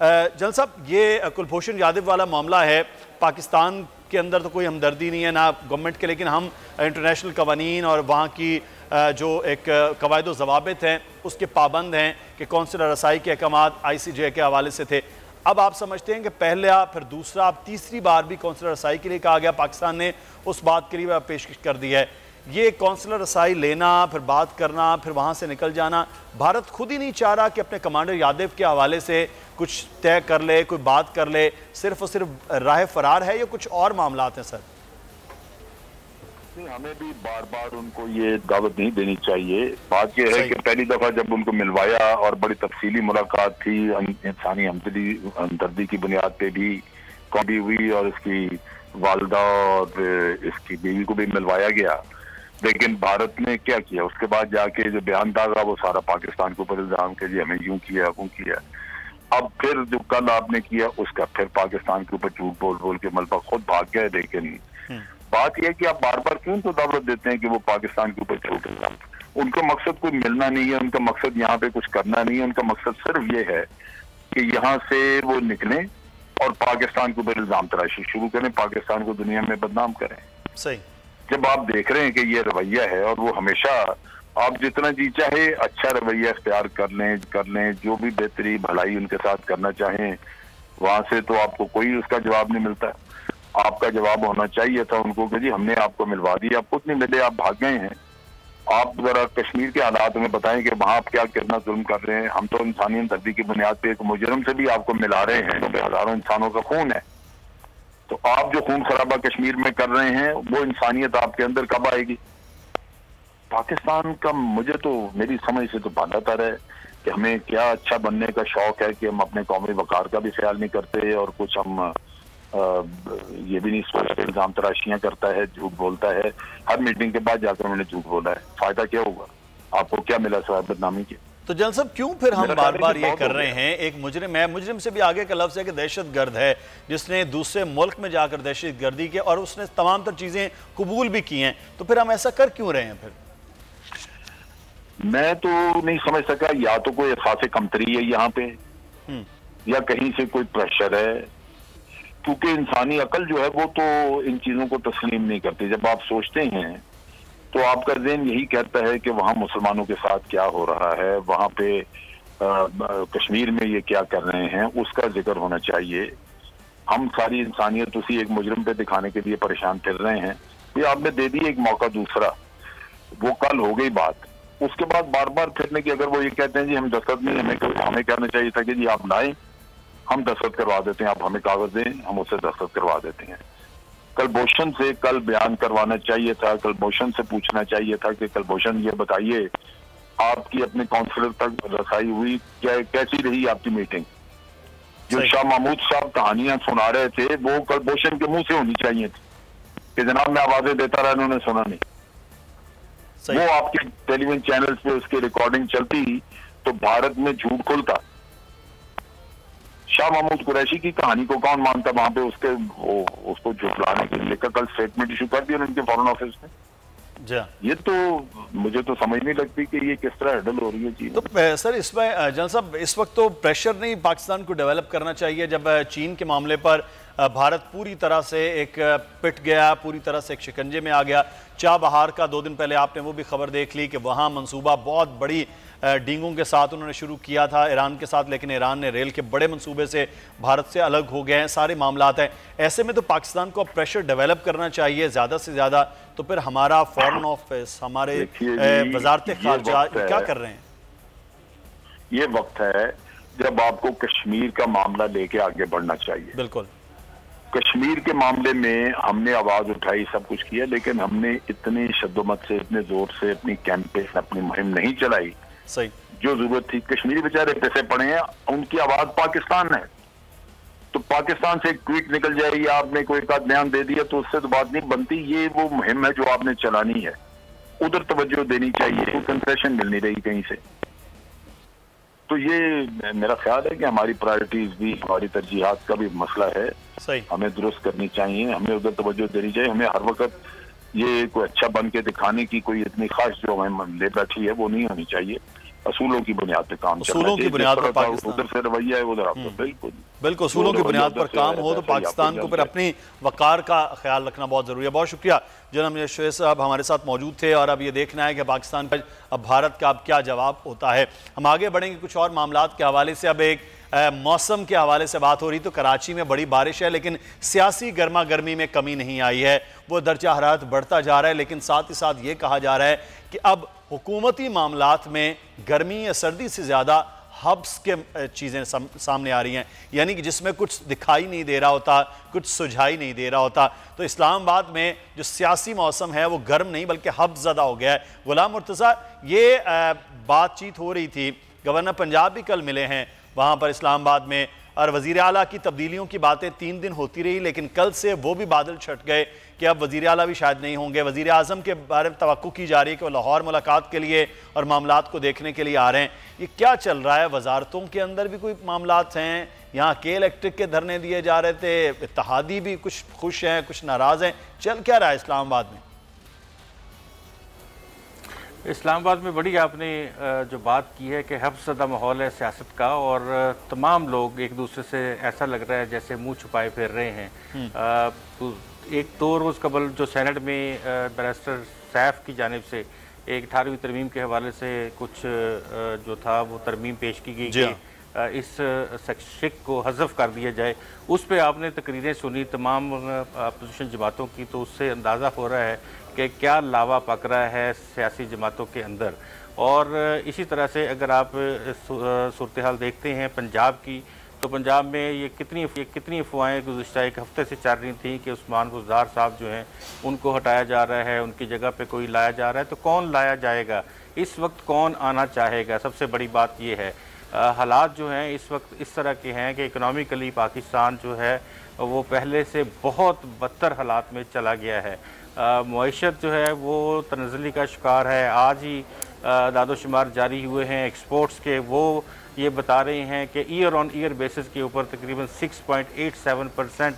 General साहब, ये कुलभूषण यादव वाला मामला है, पाकिस्तान के अंदर तो कोई हमदर्दी नहीं है ना गवर्नमेंट के, लेकिन हम इंटरनेशनल कवानीन और वहाँ की जो एक कवायद ज़वाबित हैं उसके पाबंद हैं कि कौंसलर रसाई के अहकामात ICJ के हवाले से थे। अब आप समझते हैं कि पहला, फिर दूसरा, अब तीसरी बार भी कौंसलर रसाई के लिए कहा गया, पाकिस्तान ने उस बात के लिए पेशकश कर दी है। ये कौंसलर रसाई लेना, फिर बात करना, फिर वहाँ से निकल जाना, भारत खुद ही नहीं चाह रहा कि अपने कमांडर यादव के हवाले से कुछ तय कर ले, कोई बात कर ले, सिर्फ और सिर्फ राह फरार है या कुछ और मामलात हैं? सर, हमें भी बार बार उनको ये दावत नहीं देनी चाहिए। बात यह है कि पहली दफा जब उनको मिलवाया और बड़ी तफसीली मुलाकात थी, इंसानी हमदर्दी की बुनियाद पे भी हुई और इसकी वालदा और इसकी बीवी को भी मिलवाया गया, लेकिन भारत ने क्या किया? उसके बाद जाके जो बयान दागा वो सारा पाकिस्तान के ऊपर इल्जाम के जी हमें यूं किया वो किया। अब फिर जो कल आपने किया उसका फिर पाकिस्तान के ऊपर झूठ बोल बोल के मलबा खुद भाग गए। लेकिन बात यह कि आप बार बार क्यों तो दावत देते हैं कि वो पाकिस्तान के ऊपर झूठ इल्जाम? उनका मकसद कोई मिलना नहीं है, उनका मकसद यहाँ पे कुछ करना नहीं है, उनका मकसद सिर्फ ये है कि यहाँ से वो निकलें और पाकिस्तान के ऊपर इल्जाम तराशी शुरू करें, पाकिस्तान को दुनिया में बदनाम करें। सही। जब आप देख रहे हैं कि ये रवैया है और वो हमेशा आप जितना जी चाहे अच्छा रवैया इख्तियार कर लें, जो भी बेहतरी भलाई उनके साथ करना चाहें, वहां से तो आपको कोई उसका जवाब नहीं मिलता। आपका जवाब होना चाहिए था उनको कि जी हमने आपको मिलवा दिया, आप कुछ नहीं मिले, आप भाग गए हैं। आप जरा कश्मीर के हालात में बताएं कि वहां आप क्या कितना जुल्म कर रहे हैं। हम तो इंसानी हमदर्दी की बुनियाद पे एक मुजरिम से भी आपको मिला रहे हैं, तो हजारों इंसानों का खून है। तो आप जो खून खराबा कश्मीर में कर रहे हैं वो इंसानियत आपके अंदर कब आएगी? पाकिस्तान का मुझे तो मेरी समझ से तो बालातर है कि हमें क्या अच्छा बनने का शौक है कि हम अपने कौमी वकार का भी ख्याल नहीं करते और कुछ हम ये भी नहीं सोचते, इल्जाम तराशियां करता है, झूठ बोलता है। हर मीटिंग के बाद जाकर उन्होंने झूठ बोला है, फायदा क्या होगा? आपको क्या मिला सिवाय बदनामी के? तो जनरल साहब, क्यों फिर हम बार बार ये कर रहे हैं? एक मुजरिम है, मुजरिम से भी आगे का लफ्ज़ है कि दहशतगर्द है, जिसने दूसरे मुल्क में जाकर दहशतगर्दी की और उसने तमाम तर चीज़ें कबूल भी की हैं, तो फिर हम ऐसा कर क्यों रहे हैं? फिर मैं तो नहीं समझ सका, या तो कोई एहसास कमतरी है यहाँ पे या कहीं से कोई प्रेशर है, क्योंकि इंसानी अकल जो है वो तो इन चीजों को तस्लीम नहीं करती। जब आप सोचते हैं तो आपका ज़हन यही कहता है कि वहाँ मुसलमानों के साथ क्या हो रहा है, वहाँ पे कश्मीर में ये क्या कर रहे हैं, उसका जिक्र होना चाहिए। हम सारी इंसानियत उसी एक मुजरिम पे दिखाने के लिए परेशान फिर रहे हैं। ये आपने दे दी एक मौका दूसरा, वो कल हो गई बात। उसके बाद बार बार फिरने की, अगर वो ये कहते हैं जी हम दस्तखत नहीं, हमें कहना चाहिए था कि जी आप लाएं, हम दस्तखत करवा देते हैं, आप हमें कागज दें, हम उससे दस्तखत करवा देते हैं। कुलभूषण से कल बयान करवाना चाहिए था, कुलभूषण से पूछना चाहिए था कि कुलभूषण ये बताइए आपकी अपने काउंसलर तक रसाई हुई, क्या कैसी रही आपकी मीटिंग? जो शाह महमूद साहब कहानियां सुना रहे थे वो कुलभूषण के मुंह से होनी चाहिए थी कि जनाब मैं आवाजें देता रहा, इन्होंने सुना नहीं। वो आपके टेलीविजन चैनल्स पे उसकी रिकॉर्डिंग चलती तो भारत में झूठ खुलता। शाह महमूद कुरैशी की कहानी को कौन मानता वहां पे? उसको झुठलाने के लिए कल स्टेटमेंट इशू कर दिया उनके फॉरेन ऑफिस में। ये तो मुझे तो समझ नहीं लगती कि ये किस तरह हैंडल हो रही है चीज। तो सर इसमें जनरल साहब इस वक्त तो प्रेशर नहीं पाकिस्तान को डेवलप करना चाहिए, जब चीन के मामले पर भारत पूरी तरह से एक पिट गया, पूरी तरह से एक शिकंजे में आ गया। चाबहार का 2 दिन पहले आपने वो भी खबर देख ली कि वहाँ मंसूबा बहुत बड़ी डींगों के साथ उन्होंने शुरू किया था ईरान के साथ, लेकिन ईरान ने रेल के बड़े मंसूबे से भारत से अलग हो गए हैं, सारे मामलात हैं। ऐसे में तो पाकिस्तान को प्रेशर डेवलप करना चाहिए ज़्यादा से ज़्यादा। तो फिर हमारा फॉरेन ऑफिस, हमारे वजारत खारजा क्या कर रहे हैं? ये वक्त है जब आपको कश्मीर का मामला लेके आगे बढ़ना चाहिए। बिल्कुल, कश्मीर के मामले में हमने आवाज उठाई, सब कुछ किया, लेकिन हमने इतनी शद्दोमत से, इतने जोर से अपनी कैंपेन, अपनी मुहिम नहीं चलाई। सही, जो जरूरत थी। कश्मीरी बेचारे पैसे पड़े हैं, उनकी आवाज पाकिस्तान है, तो पाकिस्तान से एक ट्वीट निकल जाए या आपने कोई एक बयान दे दिया तो उससे तो बात नहीं बनती। ये वो मुहिम है जो आपने चलानी है, उधर तवज्जो देनी चाहिए, कंसेशन मिल नहीं रही कहीं से। तो ये मेरा ख्याल है कि हमारी प्रायोरिटीज भी, हमारी तरजीहात का भी मसला है, सही, हमें दुरुस्त करनी चाहिए, हमें उधर तवज्जो देनी चाहिए। हमें हर वक्त ये कोई अच्छा बन के दिखाने की कोई इतनी ख्वाहिश जो हमें ले बैठी है वो नहीं होनी चाहिए। असूलों की बुनियाद पे काम असूलों की बुनियाद पर पाकिस्तान उधर से रवैया है उधर आपका बिल्कुल बिल्कुल असूलों की बुनियाद पर काम हो तो पाकिस्तान को फिर अपनी वकार का ख्याल रखना बहुत जरूरी है। बहुत शुक्रिया जनाब शोएब साहब हमारे साथ मौजूद थे और अब ये देखना है कि पाकिस्तान पर अब भारत का अब क्या जवाब होता है। हम आगे बढ़ेंगे कुछ और मामलात के हवाले से। अब एक मौसम के हवाले से बात हो रही तो कराची में बड़ी बारिश है लेकिन सियासी गर्मा गर्मी में कमी नहीं आई है, वो दर्जा हरारत बढ़ता जा रहा है। लेकिन साथ ही साथ ये कहा जा रहा है कि अब हुकूमती मामलात में गर्मी या सर्दी से ज़्यादा हब्स के चीज़ें सामने आ रही हैं, यानी कि जिसमें कुछ दिखाई नहीं दे रहा होता, कुछ सुझाई नहीं दे रहा होता। तो इस्लामाबाद में जो सियासी मौसम है वो गर्म नहीं बल्कि हब्स ज़्यादा हो गया है। गुलाम मुर्तज़ा, ये बातचीत हो रही थी, गवर्नर पंजाब भी कल मिले हैं वहाँ पर इस्लामाबाद में, और वज़ीर आला की तब्दीलियों की बातें 3 दिन होती रही लेकिन कल से वो भी बादल छट गए कि अब वज़ीर आला भी शायद नहीं होंगे। वज़ीर आज़म के बारे में तवक्को की जा रही है कि वो लाहौर मुलाकात के लिए और मामलात को देखने के लिए आ रहे हैं। ये क्या चल रहा है? वजारतों के अंदर भी कोई मामलात हैं, यहाँ के इलेक्ट्रिक के धरने दिए जा रहे थे, इत्तेहादी भी कुछ खुश हैं कुछ नाराज़ हैं, चल क्या रहा है इस्लामाबाद में? इस्लामाबाद में बड़ी आपने जो बात की है कि हफ्सदा माहौल है सियासत का और तमाम लोग एक दूसरे से ऐसा लग रहा है जैसे मुंह छुपाए फिर रहे हैं। एक 2 रोज़ कबल जो सेनेट में बैरिस्टर सैफ की जानिब से एक 18वीं तरमीम के हवाले से कुछ जो था वो तरमीम पेश की गई कि इस सेक्शन को हज़फ कर दिया जाए, उस पर आपने तकरीरें सुनी तमाम अपोजिशन जमातों की, तो उससे अंदाज़ा हो रहा है कि क्या लावा पक रहा है सियासी जमातों के अंदर। और इसी तरह से अगर आप सूरत हाल देखते हैं पंजाब की, तो पंजाब में ये कितनी अफवाहें गुज़श्ता एक हफ़्ते से चल रही थी कि उस्मान गुज़ार साहब जो हैं उनको हटाया जा रहा है, उनकी जगह पे कोई लाया जा रहा है। तो कौन लाया जाएगा इस वक्त, कौन आना चाहेगा? सबसे बड़ी बात ये है हालात जो हैं इस वक्त इस तरह के हैं कि इकनॉमिकली पाकिस्तान जो है वो पहले से बहुत बदतर हालात में चला गया है। मईशत जो है वो तनज़्ज़ुली का शिकार है। आज ही दादोशुमार जारी हुए हैं एक्सपोर्ट्स के, वो ये बता रहे हैं कि ईयर ऑन ईयर बेसिस के ऊपर तकरीबन 6.87%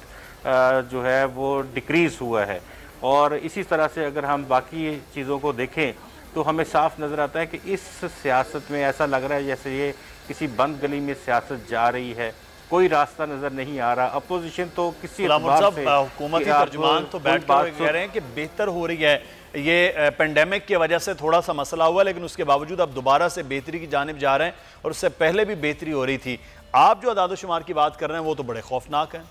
जो है वो डिक्रीज़ हुआ है। और इसी तरह से अगर हम बाकी चीज़ों को देखें तो हमें साफ नज़र आता है कि इस सियासत में ऐसा लग रहा है जैसे ये किसी बंद गली में सियासत जा रही है, कोई रास्ता नज़र नहीं आ रहा। अपोजिशन तो किसी हुकूमती तर्जुमान तो बैठ कर कह रहे हैं कि बेहतर हो रही है, ये पेंडेमिक की वजह से थोड़ा सा मसला हुआ लेकिन उसके बावजूद अब दोबारा से बेहतरी की जानिब जा रहे हैं और उससे पहले भी बेहतरी हो रही थी। आप जो अदाद-ओ-शुमार की बात कर रहे हैं वो तो बड़े खौफनाक हैं।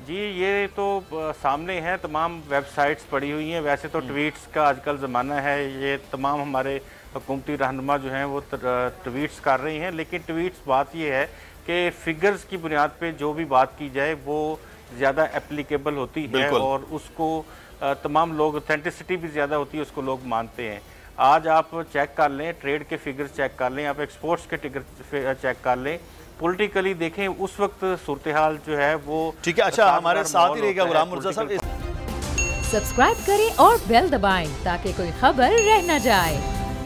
जी ये तो सामने है, तमाम वेबसाइट्स पड़ी हुई हैं। वैसे तो ट्वीट्स का आजकल ज़माना है, ये तमाम हमारे हुकूमती रहनुमा जो हैं वो ट्वीट्स कर रही हैं, लेकिन ट्वीट्स बात ये है कि फिगर्स की बुनियाद पे जो भी बात की जाए वो ज़्यादा एप्लीकेबल होती है और उसको तमाम लोग ऑथेंटिसिटी भी ज़्यादा होती है, उसको लोग मानते हैं। आज आप चेक कर लें, ट्रेड के फिगर्स चेक कर लें, आप एक्सपोर्ट्स के टिकट चेक कर लें, पॉलिटिकली देखें उस वक्त सूरत हाल जो है वो ठीक है। अच्छा, हमारे साथ ही रहेगा गुलाम मुर्तज़ा साहब। सब्सक्राइब करें और बेल दबाएं ताकि कोई खबर रह न जाए।